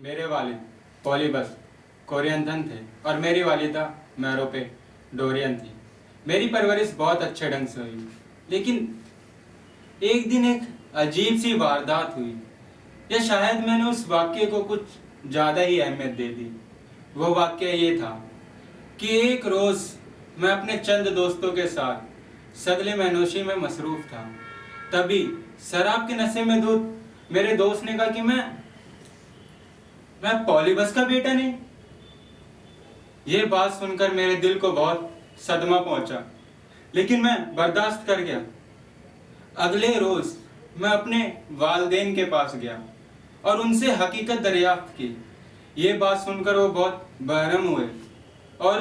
मेरे वालिद पॉलीबस कोरियन थे और मेरी वालिदा मैरोपे डोरियन थी। मेरी परवरिश बहुत अच्छे ढंग से हुई, लेकिन एक दिन एक अजीब सी वारदात हुई, या शायद मैंने उस वाक्य को कुछ ज़्यादा ही अहमियत दे दी। वो वाक्य ये था कि एक रोज़ मैं अपने चंद दोस्तों के साथ सगले मैनोशी में मसरूफ़ था। तभी शराब के नशे में धुत मेरे दोस्त ने कहा कि मैं पॉलीबस का बेटा नहीं। ये बात सुनकर मेरे दिल को बहुत सदमा पहुंचा, लेकिन मैं बर्दाश्त कर गया। अगले रोज मैं अपने वालिदैन के पास गया और उनसे हकीकत दरियाफ्त की। ये बात सुनकर वो बहुत बहरम हुए और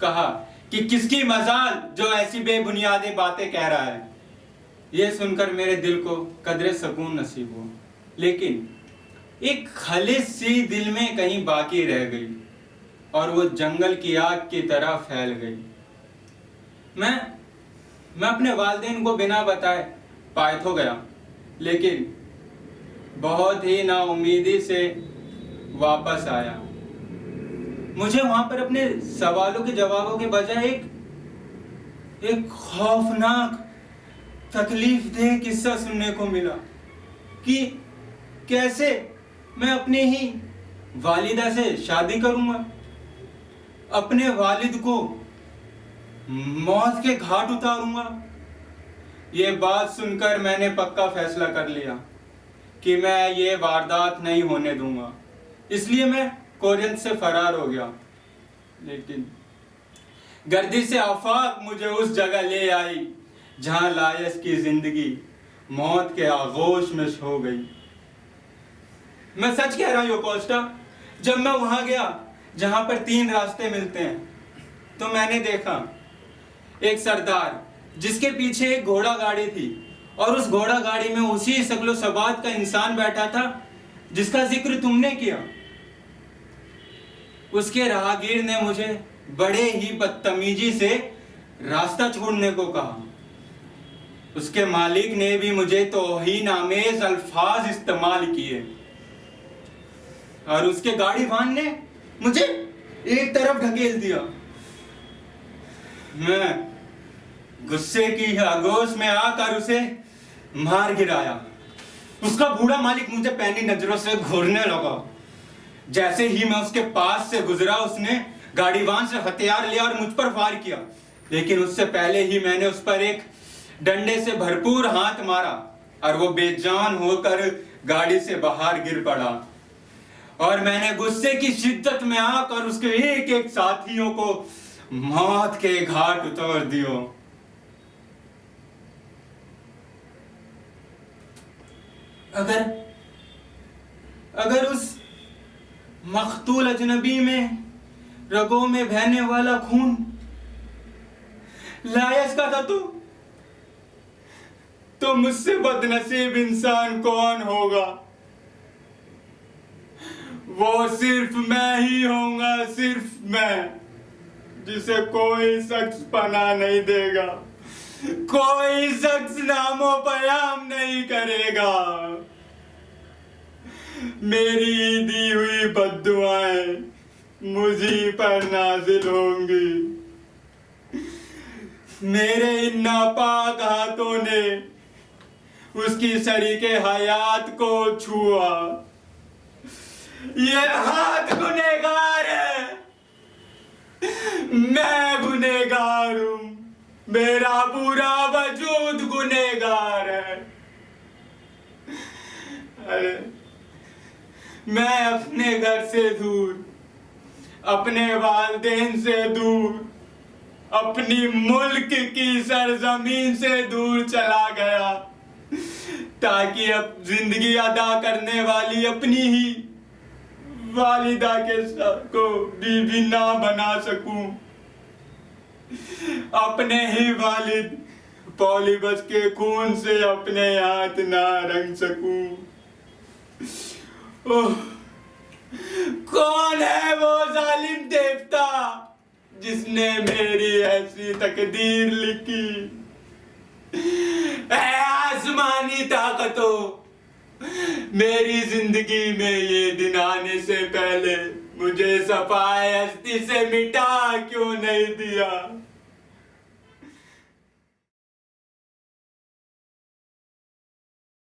कहा कि किसकी मजाल जो ऐसी बेबुनियादी बातें कह रहा है। ये सुनकर मेरे दिल को कदरे सुकून नसीब हुआ, लेकिन एक खलिश सी दिल में कहीं बाकी रह गई और वो जंगल की आग की तरह फैल गई। मैं अपने वालिदैन को बिना बताए पायथो गया, लेकिन बहुत ही नाउमीदी से वापस आया। मुझे वहां पर अपने सवालों के जवाबों के बजाय एक खौफनाक तकलीफ देह किस्सा सुनने को मिला कि कैसे मैं अपने ही वालिदा से शादी करूंगा, अपने वालिद को मौत के घाट उतारूंगा। ये बात सुनकर मैंने पक्का फैसला कर लिया कि मैं ये वारदात नहीं होने दूंगा। इसलिए मैं कोरियन से फरार हो गया, लेकिन गर्दी से आफाक मुझे उस जगह ले आई जहां लायस की जिंदगी मौत के आगोश में सो गई। मैं सच कह रहा हूं कोस्टा, जब मैं वहां गया जहां पर 3 रास्ते मिलते हैं, तो मैंने देखा एक सरदार जिसके पीछे एक घोड़ा गाड़ी थी और उस घोड़ा गाड़ी में उसी सकलो सबात का इंसान बैठा था जिसका जिक्र तुमने किया। उसके राहगीर ने मुझे बड़े ही बदतमीजी से रास्ता छोड़ने को कहा। उसके मालिक ने भी मुझे तौहीन आमेज अल्फाज इस्तेमाल किए और उसके गाड़ी वाहन ने मुझे एक तरफ ढकेल दिया। मैं गुस्से की आगोश में आकर उसे मार गिराया। उसका बूढ़ा मालिक मुझे पैनी नजरों से घूरने लगा। जैसे ही मैं उसके पास से गुजरा, उसने गाड़ीवान से हथियार लिया और मुझ पर वार किया, लेकिन उससे पहले ही मैंने उस पर एक डंडे से भरपूर हाथ मारा और वो बेजान होकर गाड़ी से बाहर गिर पड़ा। और मैंने गुस्से की शिद्दत में आकर उसके एक एक साथियों को मौत के घाट उतार दियो। अगर उस मख्तूल अजनबी में रगों में बहने वाला खून लायस का था, तो मुझसे बदनसीब इंसान कौन होगा? वो सिर्फ मैं ही होऊंगा, सिर्फ मैं, जिसे कोई शख्स पनाह नहीं देगा, कोई शख्स नामो पयाम नहीं करेगा। मेरी दी हुई बद्दुआएं मुझी पर नाजिल होंगी। मेरे इन नापाक हाथों ने उसकी शरीके हयात को छुआ। ये हाथ गुनहगार है, मैं गुनहगार हूं, मेरा पूरा वजूद गुनहगार है। अरे मैं अपने घर से दूर, अपने वालिदैन से दूर, अपनी मुल्क की सरजमीन से दूर चला गया, ताकि अब जिंदगी अदा करने वाली अपनी ही वालिदा के को बीवी ना बना सकूं, अपने ही वालिद पॉलीबस के खून से अपने हाथ ना रंग सकूं। ओह, कौन है वो जालिम देवता जिसने मेरी ऐसी तकदीर लिखी? ऐ आसमानी ताकतों, मेरी जिंदगी में ये दिन आने से पहले मुझे सफाए हस्ती से मिटा क्यों नहीं दिया।